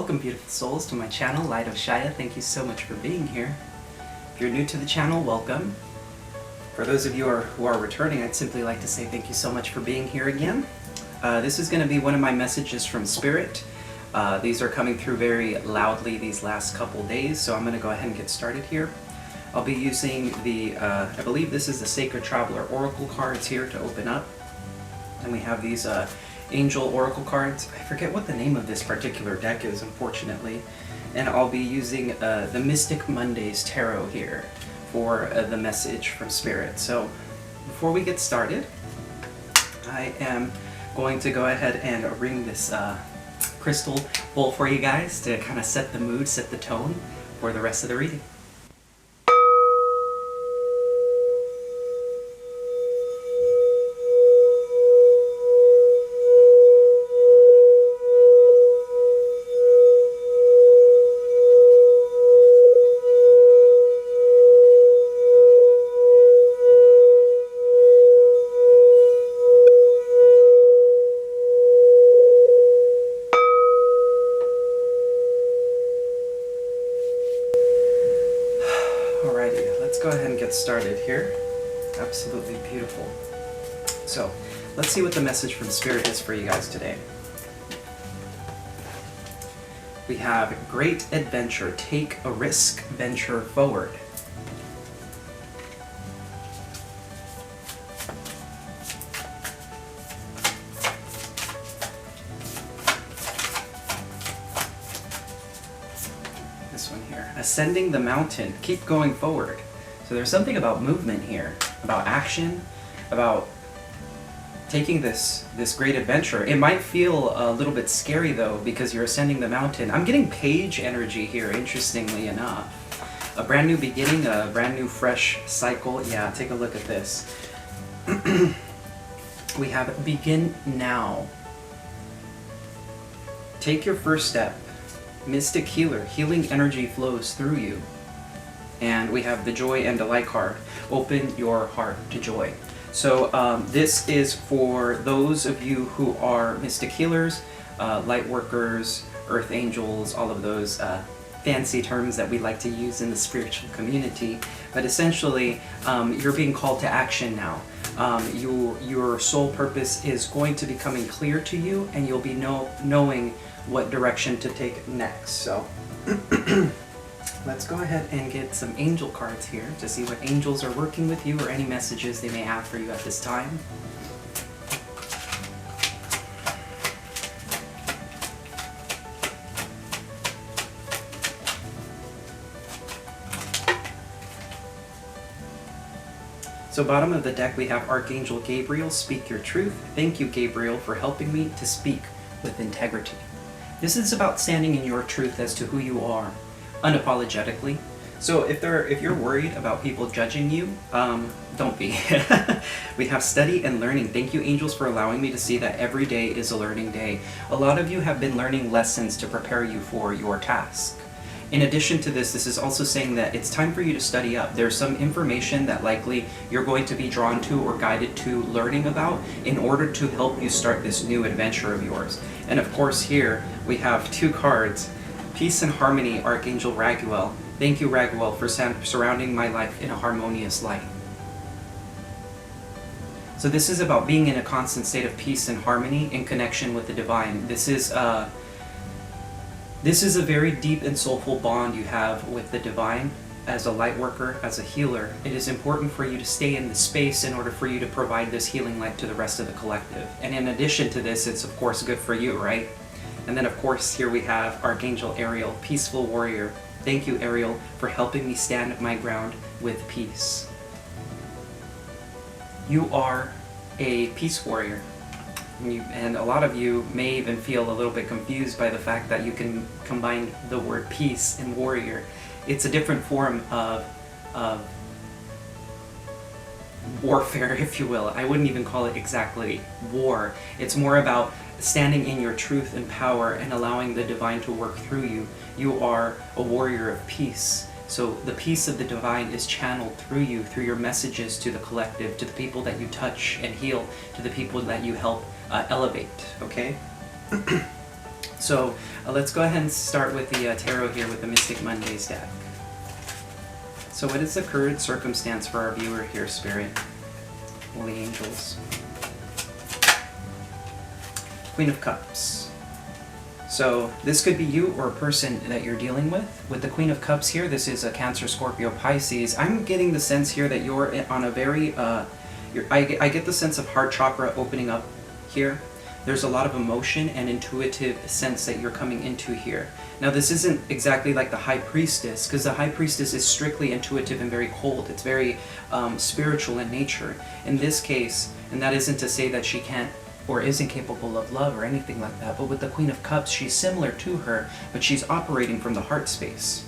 Welcome, beautiful souls, to my channel, Light of Shaya. Thank you so much for being here. If you're new to the channel, welcome. For those of you who are returning, I'd simply like to say thank you so much for being here again. This is going to be one of my messages from Spirit. These are coming through very loudly these last couple days, so I'm going to go ahead and get started here. I'll be using the, I believe this is the Sacred Traveler Oracle cards here to open up. And we have these Angel Oracle cards. I forget what the name of this particular deck is, unfortunately. And I'll be using the Mystic Mondays Tarot here for the message from Spirit. So before we get started, I am going to go ahead and ring this crystal bowl for you guys to kind of set the mood, set the tone for the rest of the reading. Let's go ahead and get started here. Absolutely beautiful. So, let's see what the message from Spirit is for you guys today. We have great adventure. Take a risk. Venture forward. This one here. Ascending the mountain. Keep going forward. So there's something about movement here, about action, about taking this great adventure. It might feel a little bit scary though, because you're ascending the mountain. I'm getting page energy here, interestingly enough. A brand new beginning, a brand new fresh cycle. Yeah, take a look at this. We have begin now. Take your first step. Mystic healer, healing energy flows through you. And we have the Joy and Delight card. Open your heart to joy. So this is for those of you who are mystic healers, light workers, earth angels, all of those fancy terms that we like to use in the spiritual community. But essentially, you're being called to action now. Your soul purpose is going to be coming clear to you, and you'll be knowing what direction to take next. So let's go ahead and get some angel cards here to see what angels are working with you or any messages they may have for you at this time. So bottom of the deck we have Archangel Gabriel, speak your truth. Thank you, Gabriel, for helping me to speak with integrity. This is about standing in your truth as to who you are, unapologetically. So if you're worried about people judging you, don't be. We have study and learning. Thank you, angels, for allowing me to see that every day is a learning day. A lot of you have been learning lessons to prepare you for your task. In addition to this is also saying that it's time for you to study up. There's some information that likely you're going to be drawn to or guided to learning about in order to help you start this new adventure of yours. And of course here we have two cards. Peace and Harmony, Archangel Raguel. Thank you, Raguel, for surrounding my life in a harmonious light. So this is about being in a constant state of peace and harmony in connection with the divine. This is a very deep and soulful bond you have with the divine. As a light worker, as a healer, it is important for you to stay in the space in order for you to provide this healing light to the rest of the collective. And in addition to this, it's of course good for you, right? And then of course here we have Archangel Ariel, peaceful warrior. Thank you, Ariel, for helping me stand my ground with peace. You are a peace warrior. And a lot of you may even feel a little bit confused by the fact that you can combine the word peace and warrior. It's a different form of warfare, if you will. I wouldn't even call it exactly war. It's more about standing in your truth and power and allowing the divine to work through you. You are a warrior of peace. So the peace of the divine is channeled through you, through your messages to the collective, to the people that you touch and heal, to the people that you help elevate, okay? So let's go ahead and start with the tarot here with the Mystic Mondays deck. So what is the current circumstance for our viewer here, Spirit? Holy angels. Queen of Cups. So this could be you or a person that you're dealing with. With the Queen of Cups here, this is a Cancer, Scorpio, Pisces. I'm getting the sense here that you're on a very, I get the sense of heart chakra opening up here. There's a lot of emotion and intuitive sense that you're coming into here. Now this isn't exactly like the High Priestess, because the High Priestess is strictly intuitive and very cold. It's very spiritual in nature. In this case, and that isn't to say that she can't or isn't capable of love or anything like that, but with the Queen of Cups, she's similar to her, but she's operating from the heart space.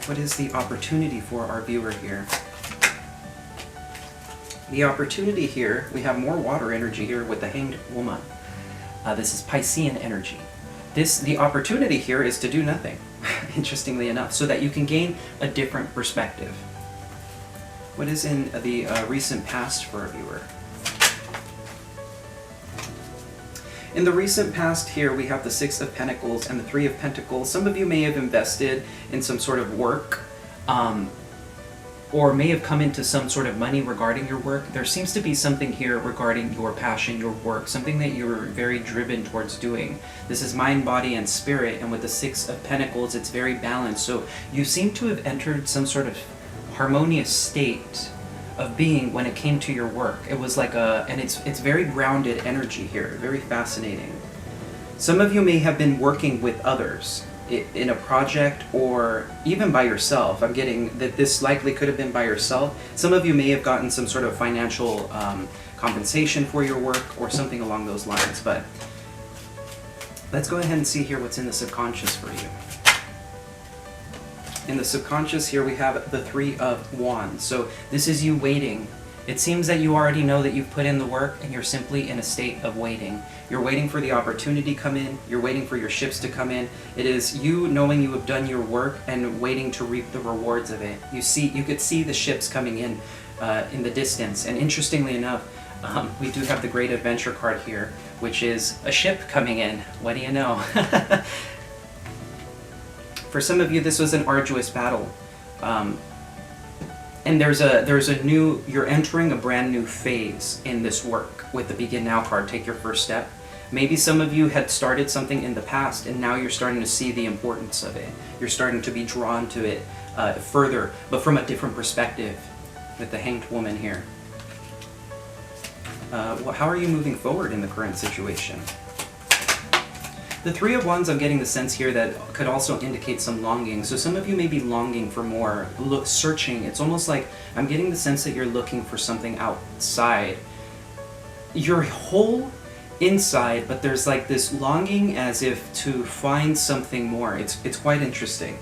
What is the opportunity for our viewer here? The opportunity here, we have more water energy here with the Hanged Woman. This is Piscean energy. The opportunity here is to do nothing, interestingly enough, so that you can gain a different perspective. What is in the recent past for a viewer? In the recent past here, we have the Six of Pentacles and the Three of Pentacles. Some of you may have invested in some sort of work, or may have come into some sort of money regarding your work. There seems to be something here regarding your passion, your work, something that you're very driven towards doing. This is mind, body, and spirit, and with the Six of Pentacles, it's very balanced. So you seem to have entered some sort of harmonious state of being when it came to your work. It was like and it's very grounded energy here, very fascinating. Some of you may have been working with others in a project or even by yourself. I'm getting that this likely could have been by yourself. Some of you may have gotten some sort of financial compensation for your work or something along those lines, but let's go ahead and see here what's in the subconscious for you. In the subconscious here we have the Three of Wands. So this is you waiting. It seems that you already know that you've put in the work and you're simply in a state of waiting. You're waiting for the opportunity to come in. You're waiting for your ships to come in. It is you knowing you have done your work and waiting to reap the rewards of it. You could see the ships coming in the distance. And interestingly enough, we do have the Great Adventure card here, which is a ship coming in. What do you know? For some of you, this was an arduous battle. And there's a new, you're entering a brand new phase in this work with the Begin Now card, take your first step. Maybe some of you had started something in the past and now you're starting to see the importance of it. You're starting to be drawn to it further, but from a different perspective with the Hanged Woman here. How are you moving forward in the current situation? The Three of Wands, I'm getting the sense here that could also indicate some longing. So some of you may be longing for more, searching. It's almost like I'm getting the sense that you're looking for something outside. You're whole inside, but there's like this longing as if to find something more. It's quite interesting.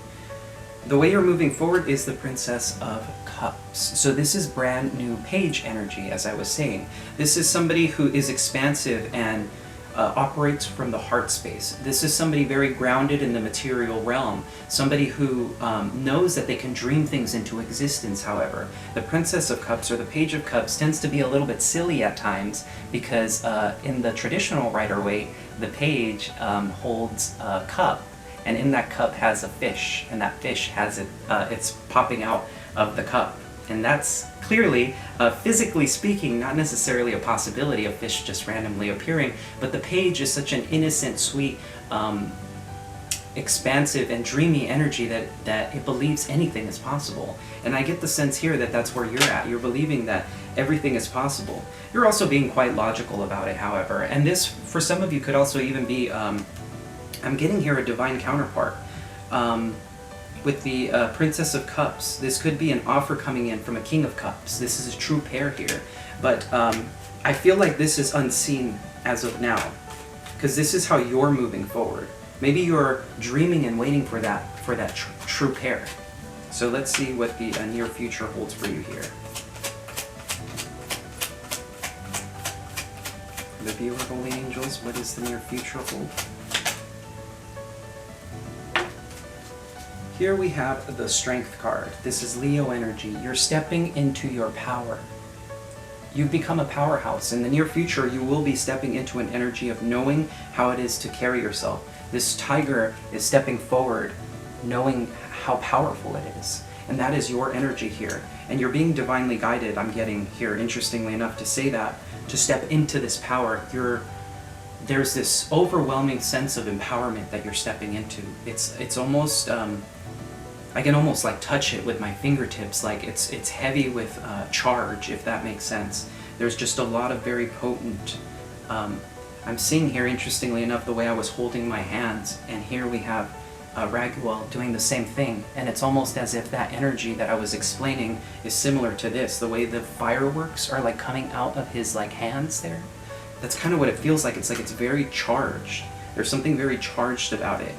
The way you're moving forward is the Princess of Cups. So this is brand new page energy, as I was saying. This is somebody who is expansive and operates from the heart space. This is somebody very grounded in the material realm, somebody who knows that they can dream things into existence. However, the Princess of Cups or the Page of Cups tends to be a little bit silly at times because in the traditional Rider-Waite, the page holds a cup, and in that cup has a fish, and that fish has it's popping out of the cup. And that's clearly, physically speaking, not necessarily a possibility of fish just randomly appearing, but the page is such an innocent, sweet, expansive, and dreamy energy that it believes anything is possible. And I get the sense here that that's where you're at. You're believing that everything is possible. You're also being quite logical about it, however. And this, for some of you, could also even be, I'm getting here a divine counterpart. With the Princess of Cups, this could be an offer coming in from a King of Cups. This is a true pair here. But I feel like this is unseen as of now, because this is how you're moving forward. Maybe you're dreaming and waiting for that true pair. So let's see what the near future holds for you here. The viewer, holy angels, what does the near future hold? Here we have the Strength card. This is Leo energy. You're stepping into your power. You've become a powerhouse. In the near future, you will be stepping into an energy of knowing how it is to carry yourself. This tiger is stepping forward, knowing how powerful it is. And that is your energy here. And you're being divinely guided, I'm getting here, interestingly enough, to say that, to step into this power. There's this overwhelming sense of empowerment that you're stepping into. It's almost, I can almost like touch it with my fingertips, like it's heavy with charge, if that makes sense. There's just a lot of very potent, I'm seeing here, interestingly enough, the way I was holding my hands, and here we have Raguel doing the same thing, and it's almost as if that energy that I was explaining is similar to this, the way the fireworks are like coming out of his like hands there. That's kind of what it feels like. It's very charged. There's something very charged about it,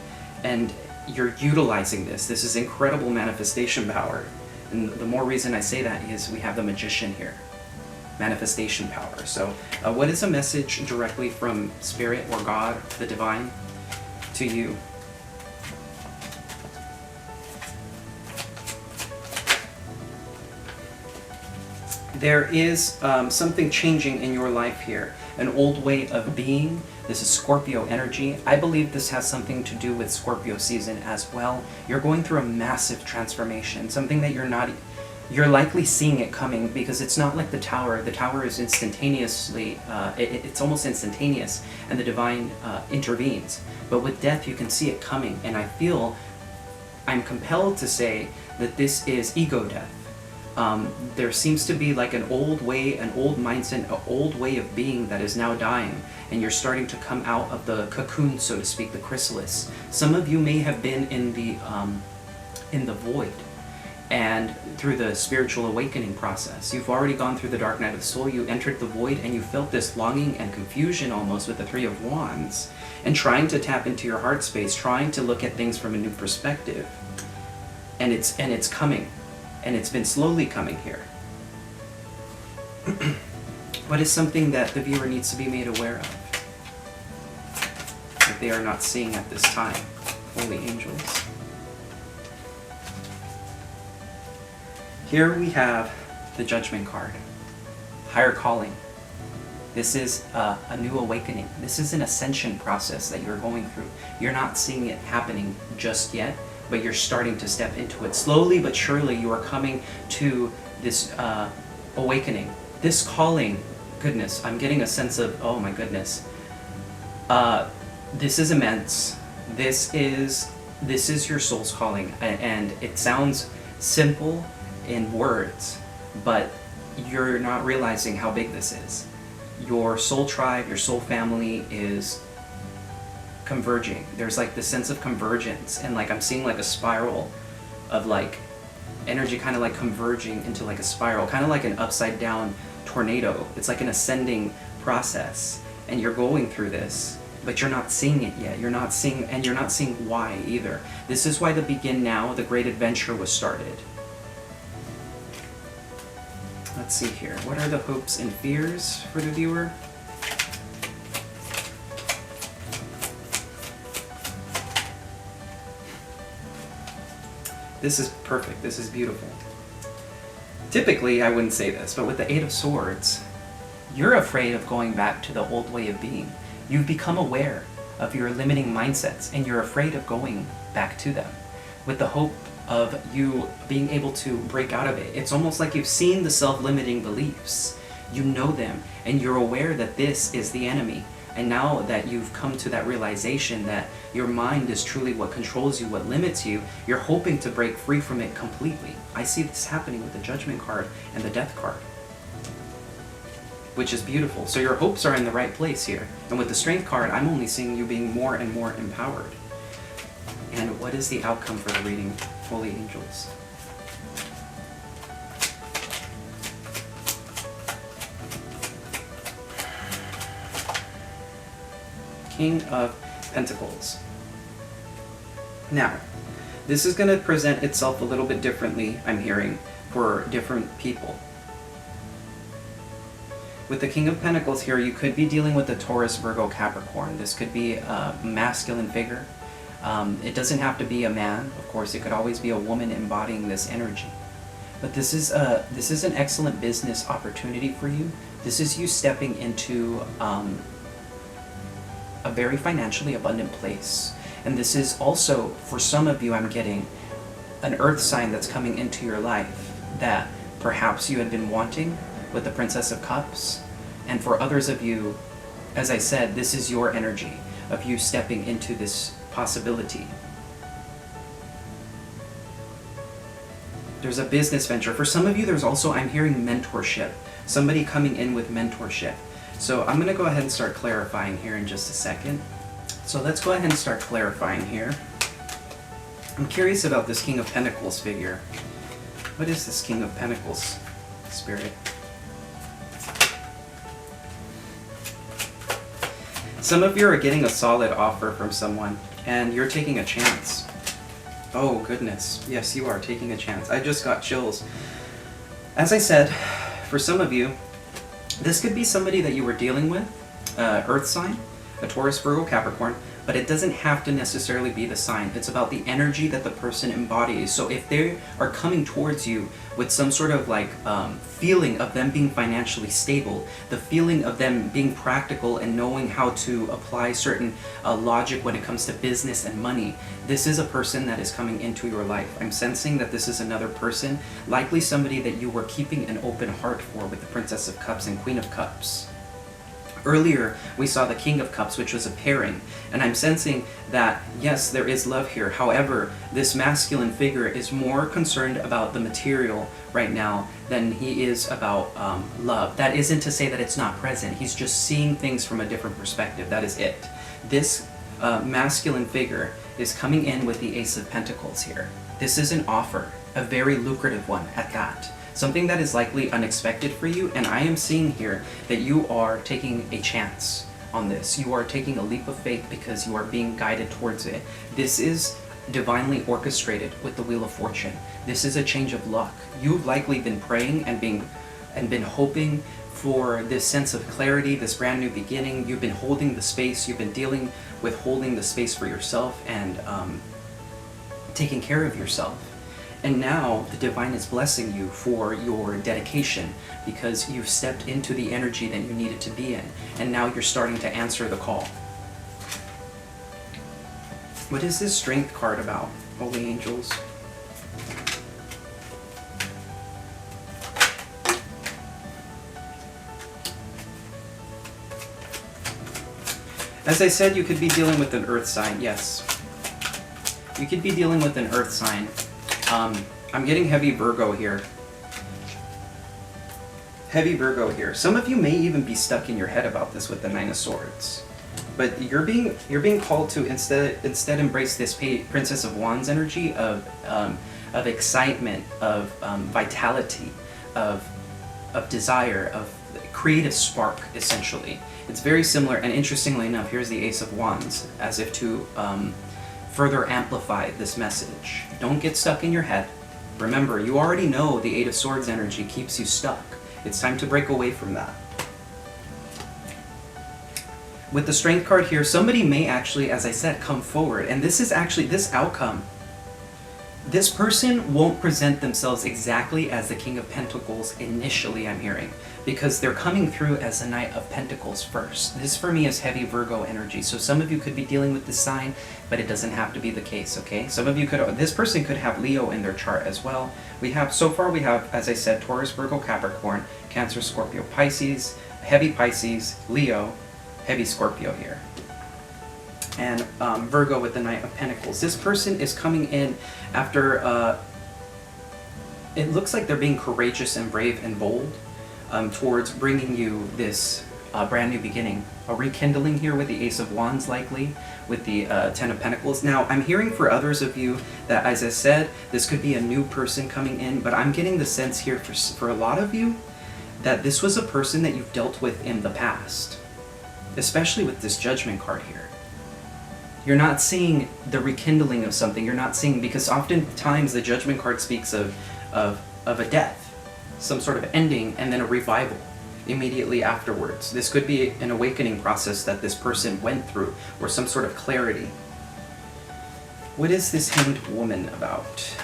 and you're utilizing this. This is incredible manifestation power, and the more reason I say that is we have the Magician here. Manifestation power. So what is a message directly from Spirit or God, the Divine, to you? There is something changing in your life here. An old way of being. This is Scorpio energy. I believe this has something to do with Scorpio season as well. You're going through a massive transformation, something that you're likely seeing it coming, because it's not like the Tower. The Tower is instantaneously, it's almost instantaneous, and the Divine intervenes. But with death, you can see it coming, and I'm compelled to say that this is ego death. There seems to be like an old way, an old mindset, an old way of being that is now dying, and you're starting to come out of the cocoon, so to speak, the chrysalis. Some of you may have been in the void, and through the spiritual awakening process. You've already gone through the dark night of the soul, you entered the void, and you felt this longing and confusion almost with the Three of Wands, and trying to tap into your heart space, trying to look at things from a new perspective. And it's coming. And it's been slowly coming here. What is something that the viewer needs to be made aware of that they are not seeing at this time? Holy angels. Here we have the Judgment card. Higher calling. This is a new awakening. This is an ascension process that you're going through. You're not seeing it happening just yet, but you're starting to step into it. Slowly but surely you are coming to this awakening. This calling, goodness, I'm getting a sense of, oh my goodness. This is immense. This is your soul's calling. And it sounds simple in words, but you're not realizing how big this is. Your soul tribe, your soul family is converging. There's like this sense of convergence, and like I'm seeing like a spiral of like energy kind of like converging into like a spiral, kind of like an upside down tornado. It's like an ascending process, and you're going through this, but you're not seeing it yet. You're not seeing why either. This is why the Begin Now, the great adventure, was started. Let's see here. What are the hopes and fears for the viewer? This is perfect. This is beautiful. Typically, I wouldn't say this, but with the Eight of Swords, you're afraid of going back to the old way of being. You've become aware of your limiting mindsets, and you're afraid of going back to them, with the hope of you being able to break out of it. It's almost like you've seen the self-limiting beliefs. You know them, and you're aware that this is the enemy. And now that you've come to that realization that your mind is truly what controls you, what limits you, you're hoping to break free from it completely. I see this happening with the Judgment card and the Death card, which is beautiful. So your hopes are in the right place here. And with the Strength card, I'm only seeing you being more and more empowered. And what is the outcome for the reading, Holy Angels? King of Pentacles. Now, this is going to present itself a little bit differently, I'm hearing, for different people. With the King of Pentacles here, you could be dealing with the Taurus, Virgo, Capricorn. This could be a masculine figure. It doesn't have to be a man, of course. It could always be a woman embodying this energy. But this is an excellent business opportunity for you. This is you stepping into a very financially abundant place. And this is also, for some of you, I'm getting an earth sign that's coming into your life that perhaps you had been wanting with the Princess of Cups. And for others of you, as I said, this is your energy of you stepping into this possibility. There's a business venture. For some of you, there's also, I'm hearing mentorship. Somebody coming in with mentorship. So I'm going to go ahead and start clarifying here in just a second. So let's go ahead and start clarifying here. I'm curious about this King of Pentacles figure. What is this King of Pentacles spirit? Some of you are getting a solid offer from someone, and you're taking a chance. Oh, goodness. Yes, you are taking a chance. I just got chills. As I said, for some of you, this could be somebody that you were dealing with, earth sign, a Taurus, Virgo, Capricorn, but it doesn't have to necessarily be the sign. It's about the energy that the person embodies. So if they are coming towards you with some sort of like feeling of them being financially stable, the feeling of them being practical and knowing how to apply certain logic when it comes to business and money, this is a person that is coming into your life. I'm sensing that this is another person, likely somebody that you were keeping an open heart for with the Princess of Cups and Queen of Cups. Earlier, we saw the King of Cups, which was a pairing, and I'm sensing that, yes, there is love here. However, this masculine figure is more concerned about the material right now than he is about love. That isn't to say that it's not present. He's just seeing things from a different perspective. That is it. This masculine figure is coming in with the Ace of Pentacles here. This is an offer, a very lucrative one at that. Something that is likely unexpected for you, and I am seeing here that you are taking a chance on this. You are taking a leap of faith because you are being guided towards it. This is divinely orchestrated with the Wheel of Fortune. This is a change of luck. You've likely been praying and been hoping for this sense of clarity, this brand new beginning. You've been holding the space. You've been dealing with holding the space for yourself and taking care of yourself. And now the divine is blessing you for your dedication because you've stepped into the energy that you needed to be in. And now you're starting to answer the call. What is this Strength card about, Holy Angels? As I said, you could be dealing with an earth sign, yes. You could be dealing with an earth sign. I'm getting heavy Virgo here. Heavy Virgo here. Some of you may even be stuck in your head about this with the Nine of Swords. But you're being called to instead embrace this Princess of Wands energy of excitement, of vitality, of desire, of creative spark, essentially. It's very similar, and interestingly enough, here's the Ace of Wands, as if to further amplify this message. Don't get stuck in your head. Remember, you already know the Eight of Swords energy keeps you stuck. It's time to break away from that. With the Strength card here, somebody may actually, as I said, come forward. And this is actually, this outcome, this person won't present themselves exactly as the King of Pentacles initially, I'm hearing, because they're coming through as the Knight of Pentacles first. This for me is heavy Virgo energy. So some of you could be dealing with this sign, but it doesn't have to be the case, okay? Some of you could, this person could have Leo in their chart as well. So far we have, as I said, Taurus, Virgo, Capricorn, Cancer, Scorpio, Pisces, heavy Pisces, Leo, heavy Scorpio here. And Virgo with the Knight of Pentacles. This person is coming in after, it looks like they're being courageous and brave and bold towards bringing you this brand new beginning. A rekindling here with the Ace of Wands, likely, with the Ten of Pentacles. Now, I'm hearing for others of you that, as I said, this could be a new person coming in, but I'm getting the sense here for a lot of you that this was a person that you've dealt with in the past, especially with this Judgment card here. You're not seeing the rekindling of something. You're not seeing, because oftentimes the Judgment card speaks of a death, some sort of ending, and then a revival immediately afterwards. This could be an awakening process that this person went through, or some sort of clarity. What is this Hanged Woman about?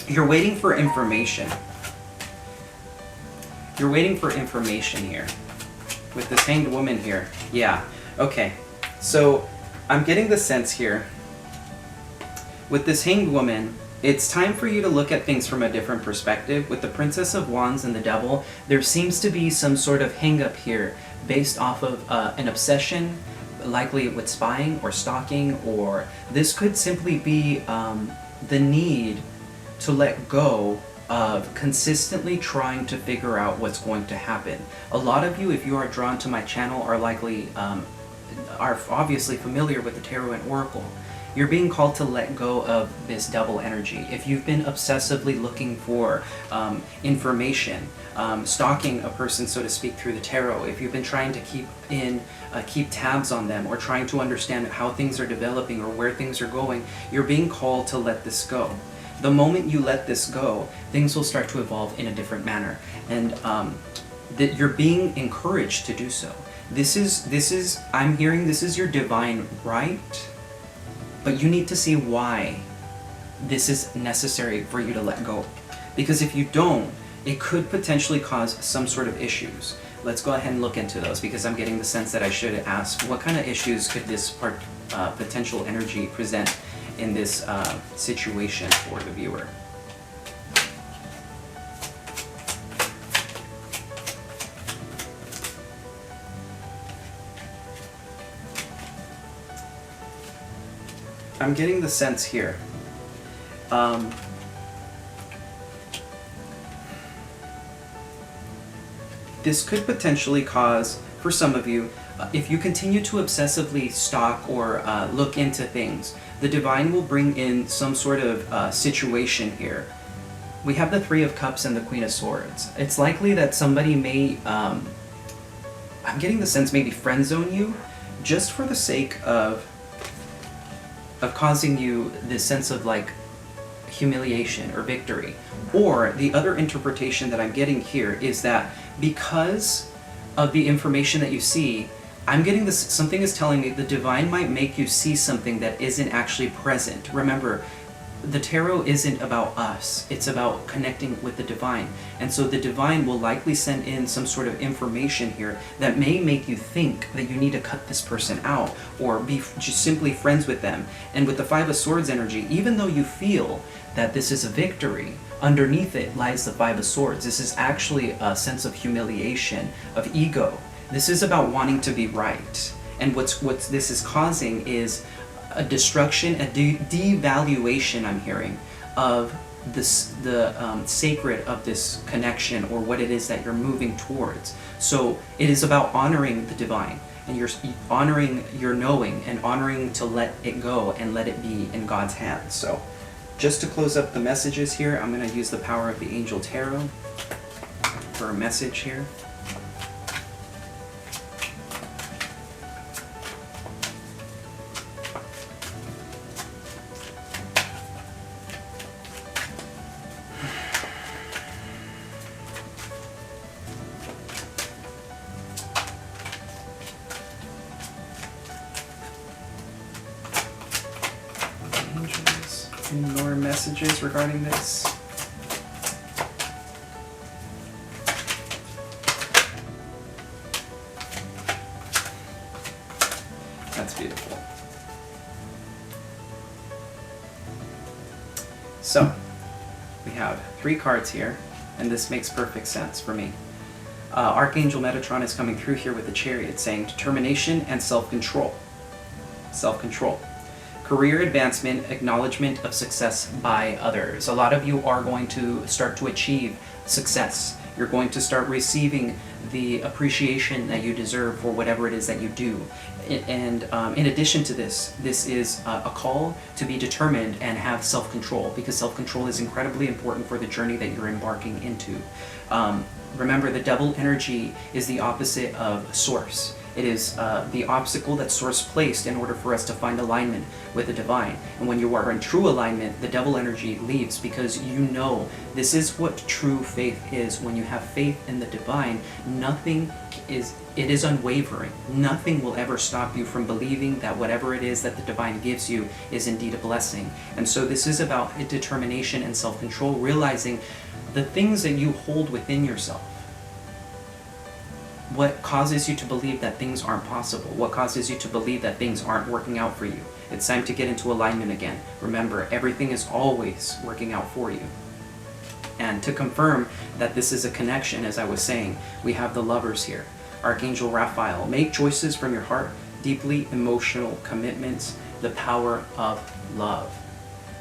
You're waiting for information. You're waiting for information here. With this Hanged Woman here. Yeah. Okay. So, I'm getting the sense here. With this Hanged Woman, it's time for you to look at things from a different perspective. With the Princess of Wands and the Devil, there seems to be some sort of hang-up here based off of an obsession, likely with spying or stalking, or this could simply be the need to let go of consistently trying to figure out what's going to happen. A lot of you, if you are drawn to my channel, are likely, are obviously familiar with the Tarot and Oracle. You're being called to let go of this double energy. If you've been obsessively looking for information, stalking a person, so to speak, through the tarot, if you've been trying to keep tabs on them or trying to understand how things are developing or where things are going, you're being called to let this go. The moment you let this go, things will start to evolve in a different manner, and that you're being encouraged to do so. This is I'm hearing this is your divine right, but you need to see why this is necessary for you to let go. Because if you don't, it could potentially cause some sort of issues. Let's go ahead and look into those, because I'm getting the sense that I should ask, what kind of issues could this potential energy present in this situation for the viewer? I'm getting the sense here. This could potentially cause, for some of you, if you continue to obsessively stalk or look into things, the divine will bring in some sort of situation here. We have the Three of Cups and the Queen of Swords. It's likely that somebody may, I'm getting the sense, maybe friend zone you, just for the sake of causing you this sense of like humiliation or victory. Or the other interpretation that I'm getting here is that because of the information that you see, I'm getting this, something is telling me the divine might make you see something that isn't actually present. Remember, the tarot isn't about us, it's about connecting with the divine. And so the divine will likely send in some sort of information here that may make you think that you need to cut this person out or be just simply friends with them. And with the Five of Swords energy, even though you feel that this is a victory, underneath it lies the Five of Swords. This is actually a sense of humiliation, of ego. This is about wanting to be right. And what this is causing is a destruction, a devaluation, I'm hearing, of this, the sacred of this connection or what it is that you're moving towards. So it is about honoring the divine, and you're honoring your knowing and honoring to let it go and let it be in God's hands. So just to close up the messages here, I'm going to use the power of the Angel Tarot for a message here. Any more messages regarding this? That's beautiful. So, we have 3 cards here, and this makes perfect sense for me. Archangel Metatron is coming through here with the Chariot, saying determination and self-control. Self-control. Career advancement, acknowledgement of success by others. A lot of you are going to start to achieve success. You're going to start receiving the appreciation that you deserve for whatever it is that you do. And in addition to this, this is a call to be determined and have self-control, because self-control is incredibly important for the journey that you're embarking into. Remember, the Devil energy is the opposite of Source. It is the obstacle that Source placed in order for us to find alignment with the divine. And when you are in true alignment, the Devil energy leaves, because you know this is what true faith is. When you have faith in the divine, nothing it is unwavering. Nothing will ever stop you from believing that whatever it is that the divine gives you is indeed a blessing. And so this is about determination and self-control, realizing the things that you hold within yourself. What causes you to believe that things aren't possible? What causes you to believe that things aren't working out for you? It's time to get into alignment again. Remember, everything is always working out for you. And to confirm that this is a connection, as I was saying, we have the Lovers here. Archangel Raphael, make choices from your heart, deeply emotional commitments, the power of love.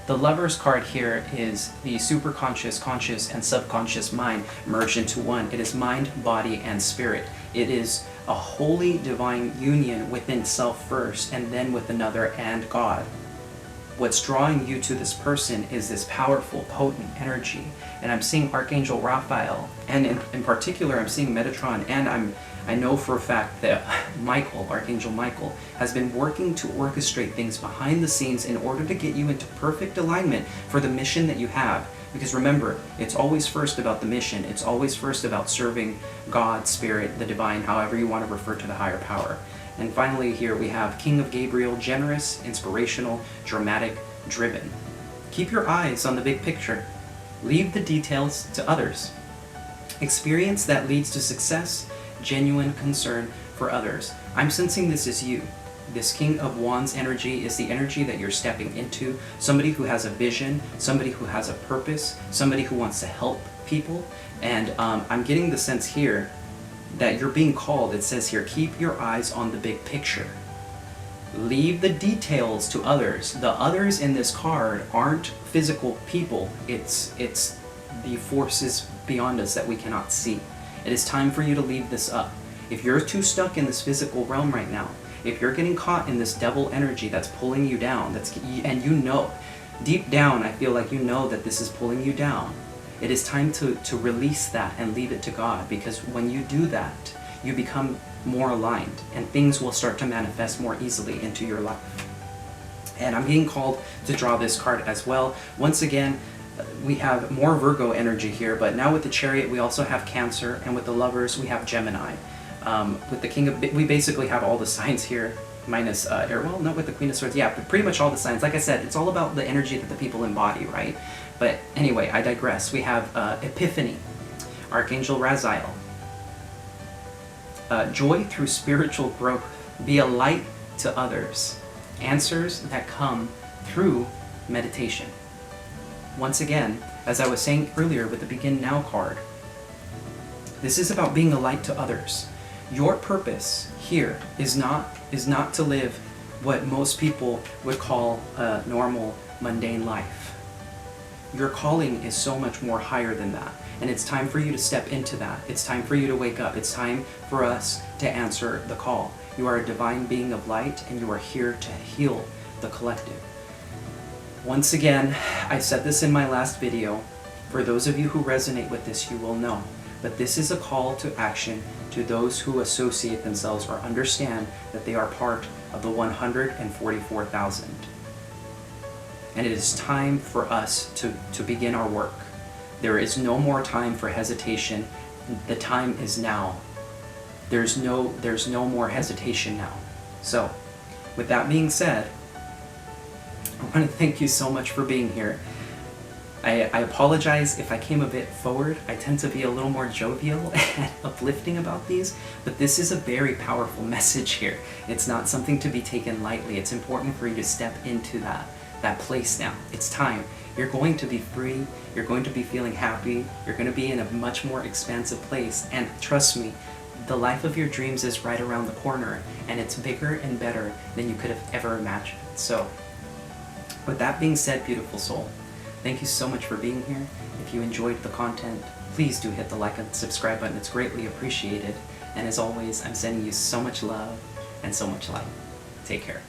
The Lovers card here is the superconscious, conscious, and subconscious mind merged into one. It is mind, body, and spirit. It is a holy divine union within self first, and then with another and God. What's drawing you to this person is this powerful, potent energy. And I'm seeing Archangel Raphael, and in particular I'm seeing Metatron, and I know for a fact that Michael, Archangel Michael, has been working to orchestrate things behind the scenes in order to get you into perfect alignment for the mission that you have. Because remember, it's always first about the mission. It's always first about serving God, Spirit, the divine, however you want to refer to the higher power. And finally here we have King of Gabriel, generous, inspirational, dramatic, driven. Keep your eyes on the big picture. Leave the details to others. Experience that leads to success, genuine concern for others. I'm sensing this is you. This King of Wands energy is the energy that you're stepping into. Somebody who has a vision, somebody who has a purpose, somebody who wants to help people. And I'm getting the sense here that you're being called. It says here, keep your eyes on the big picture. Leave the details to others. The others in this card aren't physical people. It's the forces beyond us that we cannot see. It is time for you to leave this up. If you're too stuck in this physical realm right now, if you're getting caught in this devil energy that's pulling you down, and you know, deep down I feel like you know that this is pulling you down, it is time to release that and leave it to God, because when you do that, you become more aligned and things will start to manifest more easily into your life. And I'm being called to draw this card as well. Once again, we have more Virgo energy here, but now with the Chariot we also have Cancer, and with the Lovers we have Gemini. With the King of, we basically have all the signs here, minus, well, not with the Queen of Swords, yeah, but pretty much all the signs. Like I said, it's all about the energy that the people embody, right? But anyway, I digress. We have Epiphany, Archangel Raziel. Joy through spiritual growth. Be a light to others. Answers that come through meditation. Once again, as I was saying earlier with the Begin Now card, this is about being a light to others. Your purpose here is not to live what most people would call a normal, mundane life. Your calling is so much more higher than that. And it's time for you to step into that. It's time for you to wake up. It's time for us to answer the call. You are a divine being of light, and you are here to heal the collective. Once again, I said this in my last video. For those of you who resonate with this, you will know. But this is a call to action to those who associate themselves or understand that they are part of the 144,000. And it is time for us to begin our work. There is no more time for hesitation. The time is now. There's no more hesitation now. So, with that being said, I want to thank you so much for being here. I apologize if I came a bit forward. I tend to be a little more jovial and uplifting about these, but this is a very powerful message here. It's not something to be taken lightly. It's important for you to step into that place now. It's time. You're going to be free. You're going to be feeling happy. You're going to be in a much more expansive place. And trust me, the life of your dreams is right around the corner, and it's bigger and better than you could have ever imagined. So, with that being said, beautiful soul, thank you so much for being here. If you enjoyed the content, please do hit the like and subscribe button. It's greatly appreciated. And as always, I'm sending you so much love and so much light. Take care.